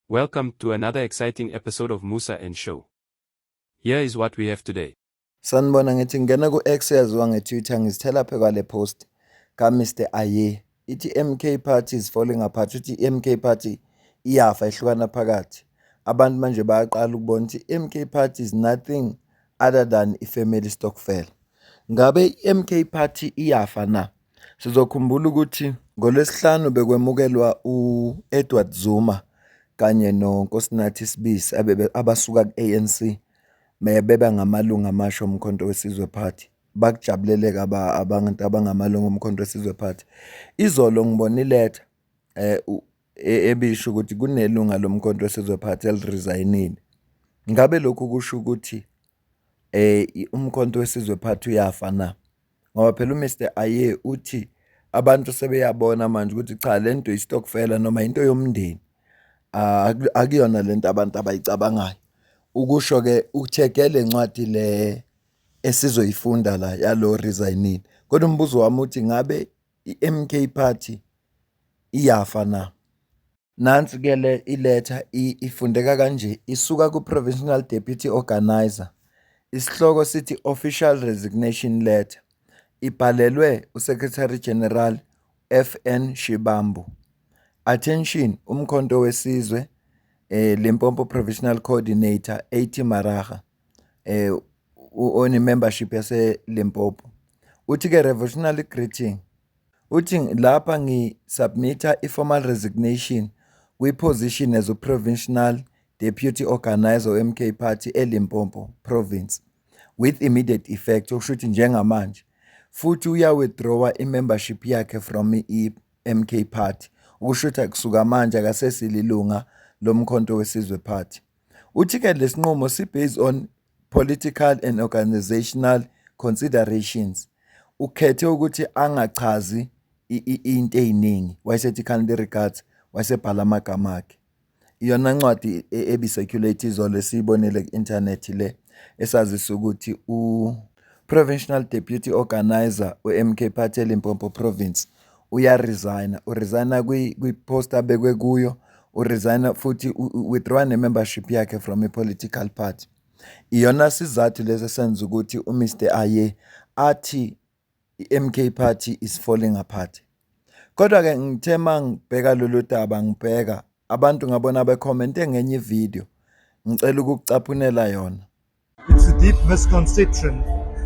Welcome to another exciting episode of Musa and Show. Here is what we have today. Sanibona ngithi ngena ku-X yaziwa nge-Twitter ngizithela phe kwale post ka-Mr. Aye. Ithi MK Party is falling apart. Uthi i-MK Party iyafa ihlukana phakathi. Abantu manje bayaqala ukubona ukuthi MK Party is nothing other than i-family stokvel. Ngabe i-MK Party iyafa na? Sizokhumbula ukuthi ngoLwesihlanu bekwemukelwa u-Edward Zuma kanye noNkosinathi Sibisi abasuka ku-ANC. Beba ngamalunga amasha omkhonto wesizwe party bakujabuleleka abantu abangamalunga omkhonto wesizwe party. Izolo ngibona iletha ebisho ukuthi kunelunga lomkhonto wesizwe party eliresignile. Ngabe lokhu kusho ukuthi umkhonto wesizwe party uyafa na? Ngoba phela uMr Aye uthi abantu sebeyabona manje ukuthi cha lento istokfela noma into yomndeni. Akuyona lento abantu abayicabangayo. Ukusho ke ucheckele incwadi le esizoyifunda la yalo resignile. Kodwa umbuzo wami uthi ngabe iMK Party iyafa na? Nansi ke le iletha ifundeka kanje, isuka ku-Provincial Deputy Organizer. Isihloko sithi Official Resignation Letter. Ibhalelwe uSecretary General FN Shibambu. Attention, umkhonto wesizwe Limpopo Provincial Coordinator 80 Maraga one membership yase Limpopo. Uthi ke revolutionary greeting. Uthi lapha ngisubmita i-formal resignation kwi-position as a provincial deputy organizer we-MK Party eLimpopo province with immediate effect, okusho ukuthi njengamanje futhi uya-withdrawa i-membership yakhe from i-MK Party, okusho ukuthi kusuka manje akasesililunga lomkhonto wesizwe party. Uthi ke lesinqumo si-based on political and organizational considerations. Ukhethe ukuthi angachazi into eziningi, wayesethi kindly regards, wayesebhala amagama akhe. Iyona ncwadi ebicirculate izolo esiyibonile ku-internet le esazisa ukuthi u-Provincial Deputy Organizer we-MK Party eLimpopo Province uyaresigna. Uresigna kwi-post abekwe kuyo. Uresigna futhi withdraw ne-membership yakhe from a-political party. Iyona sizathu lesi senza ukuthi uMr Aye athi i-MK Party is falling apart. Kodwa-ke ngithe mangibheka lolu daba ngibheka abantu ngabona becommente ngenye ivideo ngicela ukukucaphunela yona. It's a deep misconception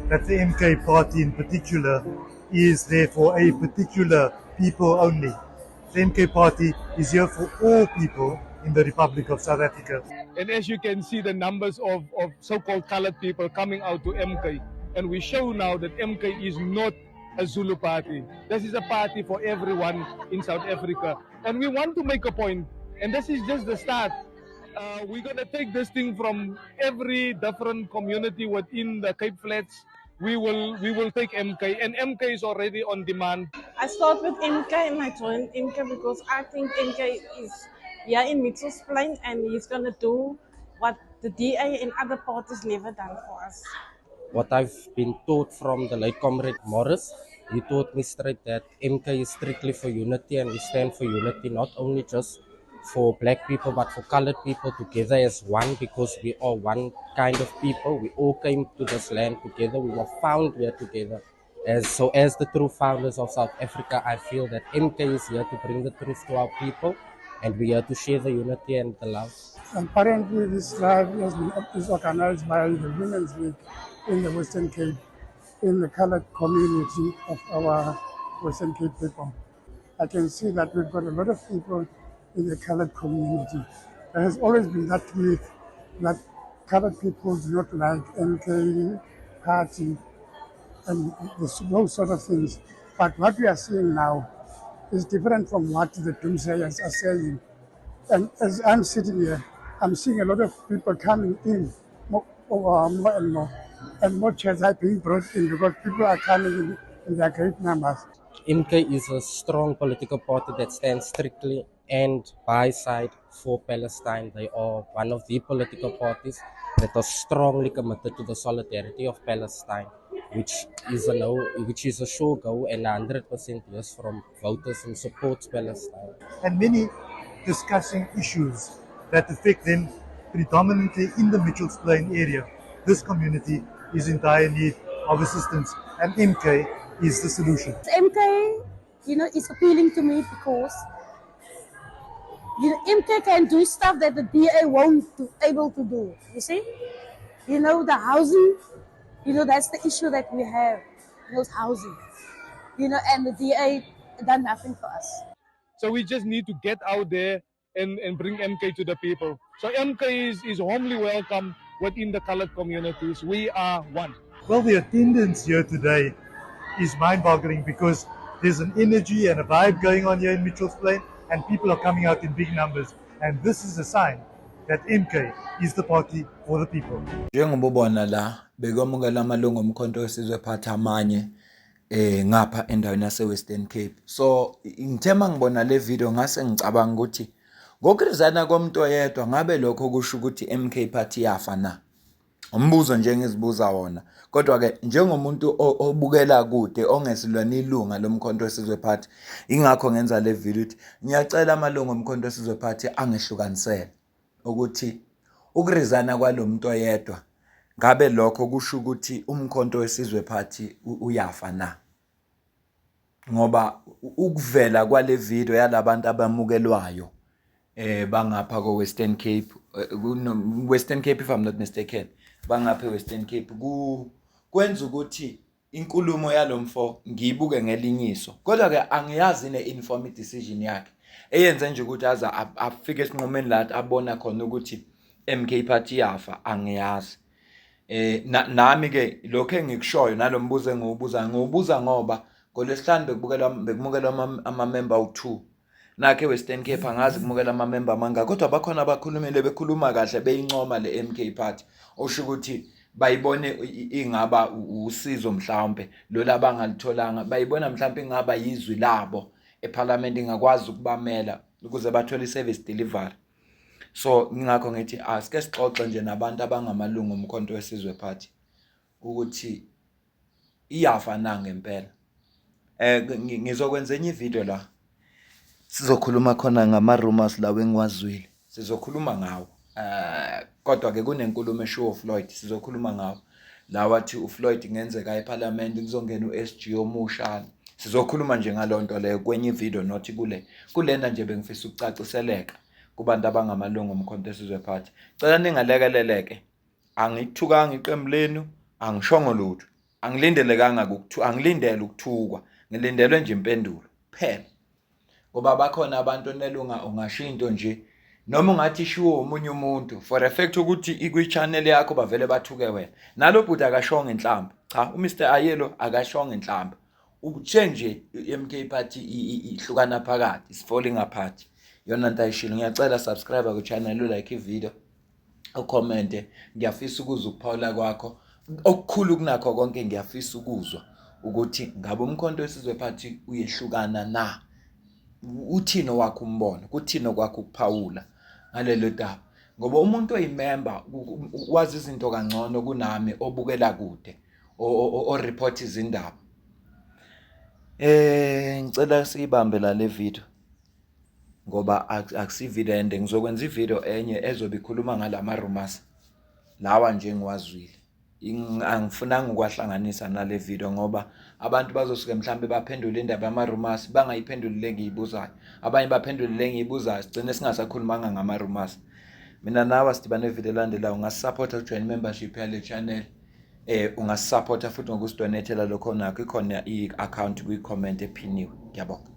that the MK Party in particular is there for a particular people only. The MK Party is here for all people in the Republic of South Africa. And as you can see, the numbers of so-called colored people coming out to MK. And we show now that MK is not a Zulu party. This is a party for everyone in South Africa. And we want to make a point, and this is just the start. We're going to take this thing from every different community within the Cape Flats. We will take MK, and MK is already on demand. I start with MK and I joined MK because I think MK is here in Mitchell's Plain and he's going to do what the DA and other parties never done for us. What I've been taught from the late comrade Morris, he taught me straight that MK is strictly for unity, and we stand for unity not only just for black people but for colored people together as one, because we are one kind of people. We all came to this land together. We were found here together. As the true founders of South Africa, I feel that MK is here to bring the truth to our people, and we are to share the unity and the love. Apparently, this drive is organized by the Women's League in the Western Cape, in the colored community of our Western Cape people. I can see that we've got a lot of people in the colored community. There has always been that myth that colored people do not like MK Party and those sort of things. But what we are seeing now is different from what the doomsayers are saying. And as I'm sitting here, I'm seeing a lot of people coming in, more and more. And more chairs are being brought in because people are coming in their great numbers. MK is a strong political party that stands strictly and by side for Palestine. They are one of the political parties that are strongly committed to the solidarity of Palestine, which is a sure go and 100% yes from voters who support Palestine. And many discussing issues that affect them predominantly in the Mitchells Plain area. This community is in dire need of assistance, and MK is the solution. MK, is appealing to me because MK can do stuff that the DA won't be able to do. You see, the housing, that's the issue that we have. Housing, and the DA done nothing for us. So we just need to get out there and bring MK to the people. So MK is warmly welcome within the colored communities. We are one. Well, the attendance here today is mind-boggling because there's an energy and a vibe going on here in Mitchells Plain, and people are coming out in big numbers. And this is a sign that MK is the party for the people. Njengoba ubona la bekwamukela amalungu omkhonto wesizwe phathi amanye ngapha endaweni yase Western Cape. So ngithema ngibona le video ngase ngicabanga ukuthi ngokurizana komuntu oyedwa ngabe lokho kusho ukuthi MK party yafa na. Umbuzo nje ngizibuza wona. Kodwa ke njengomuntu obukela kude ongesilwana ilunga lomkhonto wesizwe phathi, ingakho ngenza le video ukuthi ngiyacela amalungu omkhonto wesizwe phathi angehlukanisele ukuthi ukurizana kwalomuntu oyedwa ngabe lokho kusho ukuthi umkhonto wesizwe phathi uyafa na. Ngoba ukuvela kwale video yalabantu abamukelwayo bangapha ko Western Cape, Western Cape if I'm not mistaken, bangapha Western Cape kwenza ukuthi inkulumo yalomfo ngiyibuke ngelinyiso. Kodwa ke angiyazi informed decision yakhe eyenze nje ukuthi aza afike esinqumeni la abona khona ukuthi MK party yafa, angiyazi. Nami ke lokho engikushoyo nalombuzo ngiwubuza ngoba ngoLwesihlanu bekumukelwa ama-member u2 nakhe Western Cape angazi kumukela ama-member manga, kodwa bakhona abakhulumile bekhuluma kahle beyincoma le MK party osho ukuthi bayibone ingaba usizo mhlawumbe lola bangalitholanga, bayibona mhlawumbe ingaba yizwi labo eParliament ingakwazi ukubamela ukuze bathole service delivery. So ngingakho ngithi asike sixoxe nje nabantu abangamalungu omkhonto wesizwe party ukuthi iyafa na ngempela. Ngizokwenza enye ivideo la sizokhuluma khona ngama-rumors lawo engiwazwile, sizokhuluma ngawo. Kodwa ke kunenkulumo eshow Floyd sizokhuluma ngawo la wathi uFloyd ngenzeka eParliament kuzongena uSG omusha. Sizokhuluma nje ngalonto leyo kwenye ivideo nothi kulena nje bengifisa ukucaciseleka kubantu abangamalungu omkhonto wesizwe phathi. Cela ningalekeleleke, angithukanga iqembu lenu, angishongo lutho, angilindele ukuthukwa, ngilindelwe nje impendulo phela. Ngoba bakhona abantu onelunga ungashinto nje noma ungathi shiwo umunye umuntu for effect ukuthi ikwi-channel yakho bavele bathuke wena. Nalo bhuti akashonga inhlamba, cha, uMr Ayelo akashonga inhlamba. Ubutshe nje MK party ihlukana phakathi, is falling apart. Yona nto ayishilo. Ngiyacela subscribe ku channel, like ivideo, ucommente. Ngiyafisa ukuzwa ukuphawula kwakho. Okukhulu kunakho konke ngiyafisa ukuzwa ukuthi ngabe umkhonto wesizwe phathi uyehlukana na. Uthini wakho umbono, kuthini kwakho ukuphawula ngalelo daba. Ngoba umuntu oyimember wazi izinto kangcono kunami obukela kude o report izindaba. Ngicela siyibambe la le video ngoba akusivideo ende, ngizokwenza ivideo enye ezobe ikhuluma ngalama rumors lawa nje ngiwazwile. Angifunanga ukwahlanganisa nale video ngoba abantu bazosuke mhlambe baphendule indaba yama-rumors bangayiphendulile ngiyibuzayo, abanye baphendulile ngiyibuzayo sigcine singasakhulumanga ngama-rumors. Mina nawe sidibane evideo elandelayo. Ungasupporta ujoin membership yale channel, ungasupporta futhi ngokusidonethela lokho nakho ikhona i-account kwi-comment ephiniwe. Ngiyabonga.